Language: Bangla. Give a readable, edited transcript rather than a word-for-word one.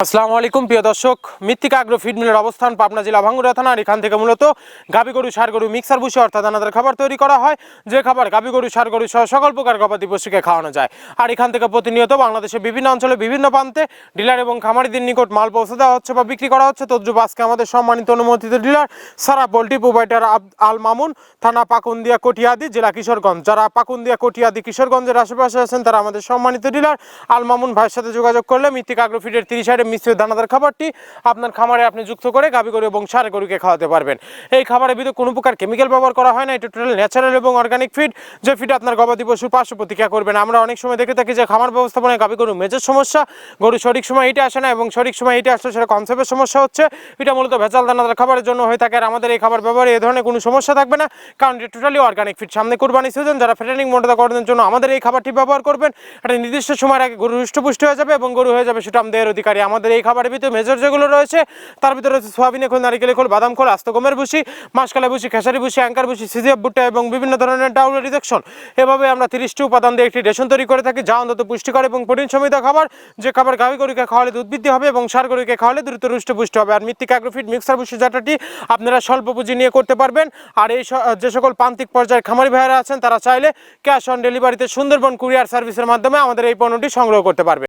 আসসালামু আলাইকুম প্রিয় দর্শক, মৃত্তিকা আগ্রো ফিড মিলের অবস্থান পাবনা জেলা ভাঙ্গুড়া থানা। আর এখান থেকে মূলত গাভী গরু, ষাঁড় গরু মিক্সার ভুসি অর্থাৎ দানাদার খাবার তৈরি করা হয়, যে খাবার গাভী গরু, ষাঁড় গরু সহ সকল প্রকার গবাদি পশুকে খাওয়ানো যায়। আর এখান থেকে প্রতিনিয়ত বাংলাদেশের বিভিন্ন অঞ্চলে বিভিন্ন প্রান্তে ডিলার এবং খামারিদের নিকট মাল পৌঁছে দেওয়া হচ্ছে বা বিক্রি করা হচ্ছে। তদ্রুপ আজকে আমাদের সম্মানিত অনুমোদিত ডিলার সারা পোল্ট্রি প্রোভাইডার আল মামুন, থানা পাকুন্দিয়া কটিয়াদি, জেলা কিশোরগঞ্জ। যারা পাকুন্দিয়া কটিয়াদি কিশোরগঞ্জের আশেপাশে আছেন তারা আমাদের সম্মানিত ডিলার আল মামুন ভাইয়ের সাথে যোগাযোগ করলে মৃত্তিকা আগ্রো ফিডের 30 আইটেম মিশ্রিত দানাদার খাবারটি আপনার খামারে আপনি যুক্ত করে গাভী গরু এবং ষাঁড় গরুকে খাওয়াতে পারবেন। এই খাবারের ভিতরে কোনো প্রকার কেমিক্যাল ব্যবহার করা হয় না, এটা টোটাল ন্যাচারাল এবং অর্গানিক ফিড, যে ফিড আপনার গবাদি পশুর পার্শ্ব প্রতিক্রিয়া করবেন। আমরা অনেক সময় দেখে থাকি যে খামার ব্যবস্থাপনায় গাভী গরু মেজর সমস্যা, গরু সঠিক সময় এটা আসে না এবং সঠিক সময় এটা আসলে সেটা কনসেপ্টের সমস্যা হচ্ছে। এটা মূলত ভেজাল দানাদার খাবারের জন্য হয়ে থাকে। আর আমাদের এই খাবার ব্যবহারে এই ধরনের কোনো সমস্যা থাকবে না, কারণ এটা টোটালি অর্গানিক ফিড। সামনে কোরবানি সিজন, যারা ফ্যাটেনিং মোটা করানোর জন্য আমাদের এই খাবারটি ব্যবহার করবেন, এটা নির্দিষ্ট সময়ের আগে গরু হৃষ্টপুষ্ট হয়ে যাবে এবং গরু হয়ে যাবে সেটা আমাদের অধিকারী। আমাদের এই খাবারের ভিতরে মেজর যেগুলো রয়েছে তার ভিতরে রয়েছে সোয়াবিনের খোল, নারিকেলের খোল, বাদাম খোল, আস্ত গমের ভুসি, মাসকালা ভুসি, খেসারি ভুসি, অ্যাঙ্কার ভুসি, সিজিএফ ভুট্টা এবং বিভিন্ন ধরনের ডাউল রিজেকশন। এভাবে আমরা 30টি উপাদান দিয়ে একটি রেশন তৈরি করে থাকি, যা অন্তত পুষ্টিকর এবং প্রোটিন সমৃদ্ধ খাবার, যে খাবার গাভী গরুকে খাওয়ালে দুধ বৃদ্ধি হবে এবং ষাঁড় গরুকে খাওয়ালে দ্রুত হৃষ্টপুষ্ট হবে। আর মৃত্তিকা আগ্রো ফিড মিক্সার ভুসি জাতটি আপনারা স্বল্প পুঁজি নিয়ে করতে পারবেন। আর এই যে সকল প্রান্তিক পর্যায়ের খামারি ভাইয়েরা আছেন তারা চাইলে ক্যাশ অন ডেলিভারিতে সুন্দরবন কুরিয়ার সার্ভিসের মাধ্যমে আমাদের এই পণ্যটি সংগ্রহ করতে পারবে।